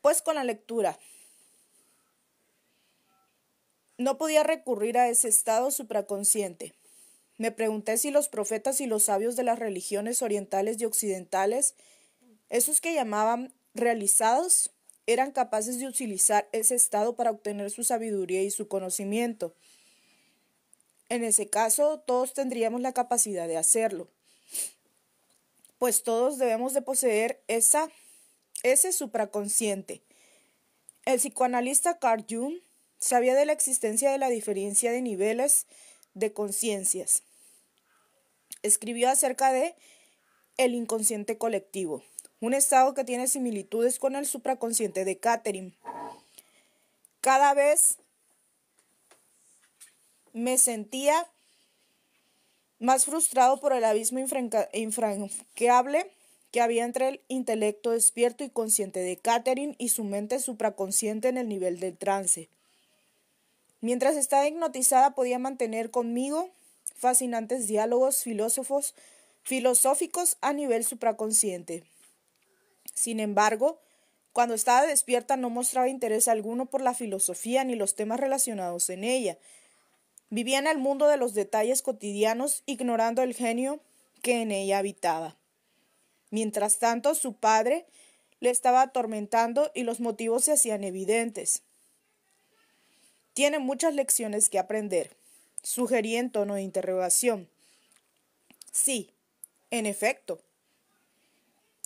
pues con la lectura. No podía recurrir a ese estado supraconsciente. Me pregunté si los profetas y los sabios de las religiones orientales y occidentales, esos que llamaban realizados, eran capaces de utilizar ese estado para obtener su sabiduría y su conocimiento. En ese caso, todos tendríamos la capacidad de hacerlo, pues todos debemos de poseer ese supraconsciente. El psicoanalista Carl Jung sabía de la existencia de la diferencia de niveles de conciencias. Escribió acerca de el inconsciente colectivo, un estado que tiene similitudes con el supraconsciente de Catherine. Cada vez me sentía más frustrado por el abismo infranqueable que había entre el intelecto despierto y consciente de Catherine y su mente supraconsciente en el nivel del trance. Mientras estaba hipnotizada podía mantener conmigo fascinantes diálogos filosóficos a nivel supraconsciente. Sin embargo, cuando estaba despierta no mostraba interés alguno por la filosofía ni los temas relacionados en ella. Vivía en el mundo de los detalles cotidianos, ignorando el genio que en ella habitaba. Mientras tanto, su padre le estaba atormentando y los motivos se hacían evidentes. Tiene muchas lecciones que aprender, sugerí en tono de interrogación. Sí, en efecto.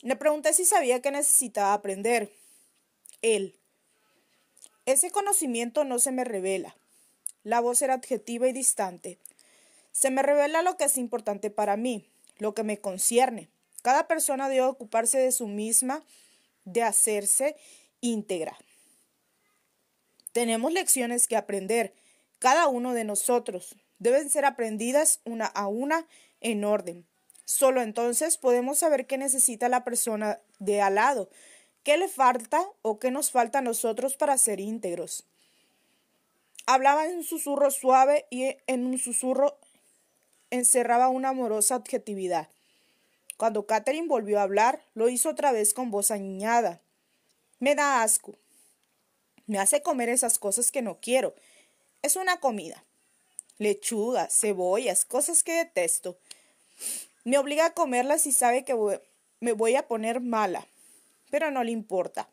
Le pregunté si sabía que necesitaba aprender. Él. Ese conocimiento no se me revela. La voz era adjetiva y distante. Se me revela lo que es importante para mí, lo que me concierne. Cada persona debe ocuparse de su misma, de hacerse íntegra. Tenemos lecciones que aprender, cada uno de nosotros. Deben ser aprendidas una a una en orden. Solo entonces podemos saber qué necesita la persona de al lado, qué le falta o qué nos falta a nosotros para ser íntegros. Hablaba en un susurro suave y en un susurro encerraba una amorosa objetividad. Cuando Catherine volvió a hablar, lo hizo otra vez con voz aniñada. Me da asco. Me hace comer esas cosas que no quiero. Es una comida. Lechugas, cebollas, cosas que detesto. Me obliga a comerlas y sabe que me voy a poner mala. Pero no le importa.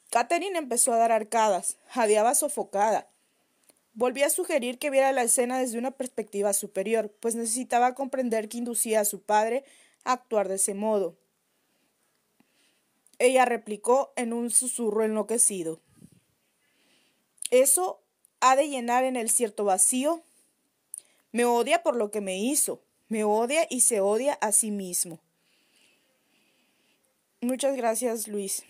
Catherine empezó a dar arcadas, jadeaba sofocada. Volví a sugerir que viera la escena desde una perspectiva superior, pues necesitaba comprender qué inducía a su padre a actuar de ese modo. Ella replicó en un susurro enloquecido. Eso ha de llenar en él cierto vacío. Me odia por lo que me hizo, me odia y se odia a sí mismo. Muchas gracias, Luis.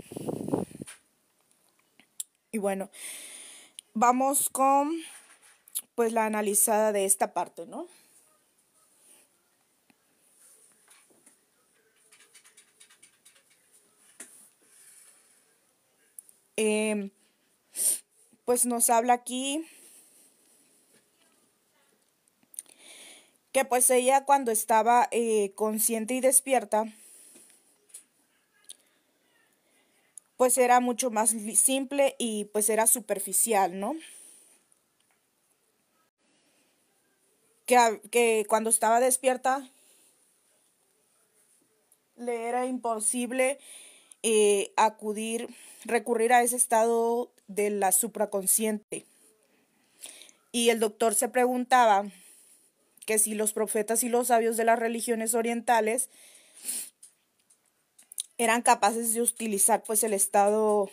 Y bueno, vamos con pues la analizada de esta parte, ¿no? Pues nos habla aquí que pues ella cuando estaba consciente y despierta, pues era mucho más simple y pues era superficial, ¿no? Que cuando estaba despierta le era imposible recurrir a ese estado de la supraconsciente. Y el doctor se preguntaba que si los profetas y los sabios de las religiones orientales eran capaces de utilizar pues el estado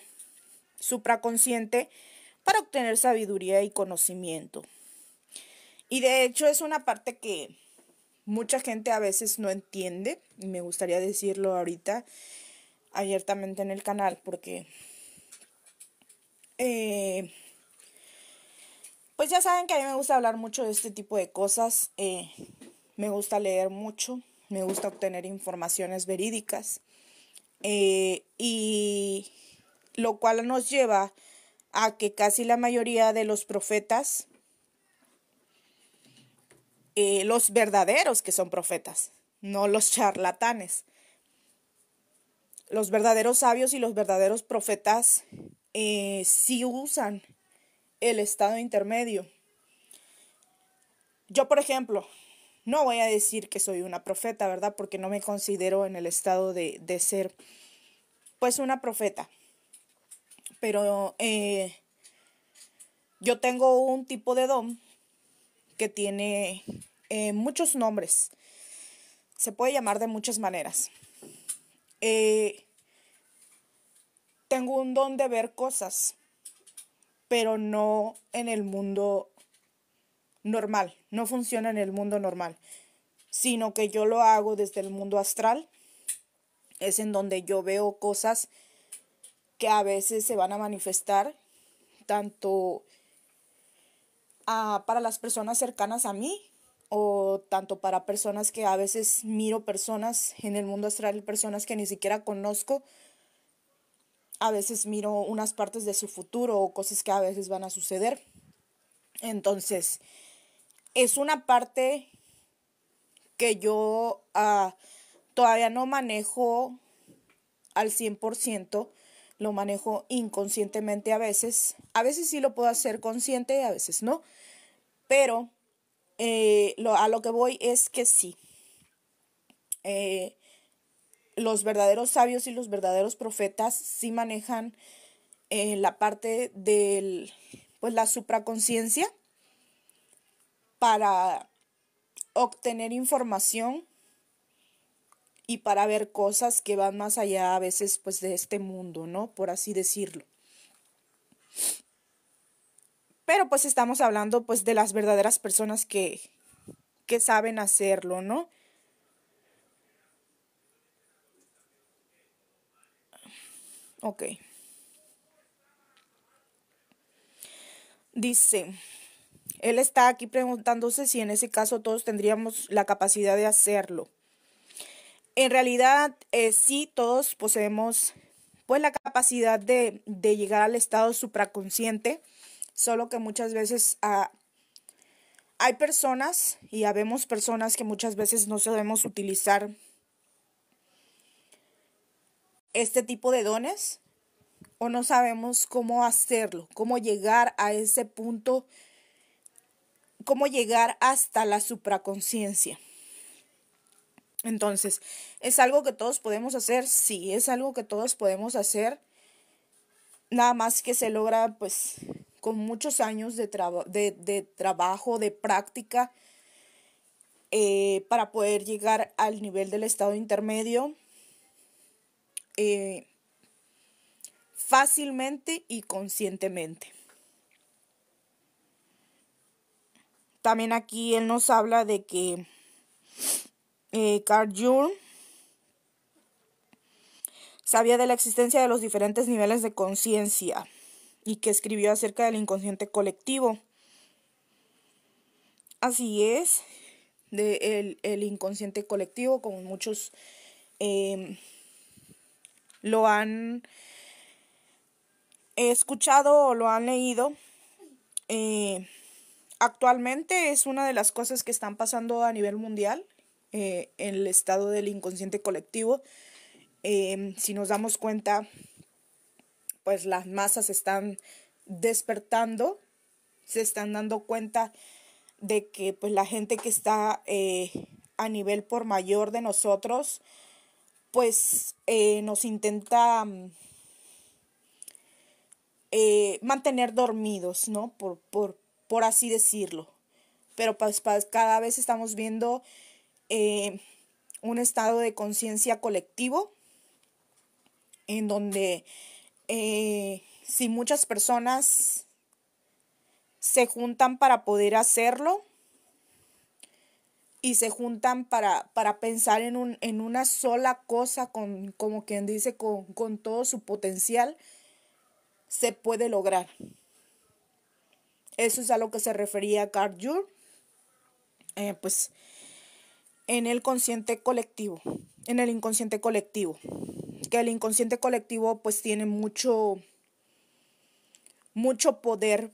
supraconsciente para obtener sabiduría y conocimiento. Y de hecho es una parte que mucha gente a veces no entiende, y me gustaría decirlo ahorita abiertamente en el canal, porque pues ya saben que a mí me gusta hablar mucho de este tipo de cosas, me gusta leer mucho, me gusta obtener informaciones verídicas, y lo cual nos lleva a que casi la mayoría de los profetas, los verdaderos que son profetas, no los charlatanes, los verdaderos sabios y los verdaderos profetas sí usan el estado intermedio. Yo, por ejemplo, no voy a decir que soy una profeta, ¿verdad? Porque no me considero en el estado de ser, pues, una profeta. Pero yo tengo un tipo de don que tiene muchos nombres. Se puede llamar de muchas maneras. Tengo un don de ver cosas, pero no en el mundo normal. No funciona en el mundo normal, sino que yo lo hago desde el mundo astral. Es en donde yo veo cosas que a veces se van a manifestar tanto para las personas cercanas a mí o tanto para personas que a veces miro personas en el mundo astral, personas que ni siquiera conozco. A veces miro unas partes de su futuro o cosas que a veces van a suceder. Entonces, es una parte que yo todavía no manejo al 100%, lo manejo inconscientemente a veces. A veces sí lo puedo hacer consciente, a veces no. Pero a lo que voy es que sí. Los verdaderos sabios y los verdaderos profetas sí manejan la parte de pues, la supraconciencia para obtener información y para ver cosas que van más allá a veces pues de este mundo, ¿no? Por así decirlo. Pero pues estamos hablando pues de las verdaderas personas que saben hacerlo, ¿no? Ok. Dice, él está aquí preguntándose si en ese caso todos tendríamos la capacidad de hacerlo. En realidad, sí, todos poseemos pues la capacidad de llegar al estado supraconsciente, solo que muchas veces hay personas y habemos personas que muchas veces no sabemos utilizar este tipo de dones o no sabemos cómo hacerlo, cómo llegar a ese punto, cómo llegar hasta la supraconsciencia. Entonces, ¿es algo que todos podemos hacer? Sí, es algo que todos podemos hacer, nada más que se logra pues con muchos años de trabajo, de práctica, para poder llegar al nivel del estado intermedio fácilmente y conscientemente. También aquí él nos habla de que Carl Jung sabía de la existencia de los diferentes niveles de conciencia y que escribió acerca del inconsciente colectivo. Así es, el inconsciente colectivo, como muchos lo han escuchado o lo han leído. Actualmente es una de las cosas que están pasando a nivel mundial, en el estado del inconsciente colectivo. Si nos damos cuenta, pues las masas están despertando, se están dando cuenta de que pues la gente que está a nivel por mayor de nosotros, pues nos intenta mantener dormidos, ¿no? Por así decirlo. Pero pues cada vez estamos viendo un estado de conciencia colectivo en donde si muchas personas se juntan para poder hacerlo y se juntan para pensar en una sola cosa, como quien dice, con todo su potencial, se puede lograr. Eso es a lo que se refería Carl Jung, pues en el consciente colectivo, en el inconsciente colectivo. Que el inconsciente colectivo pues tiene mucho poder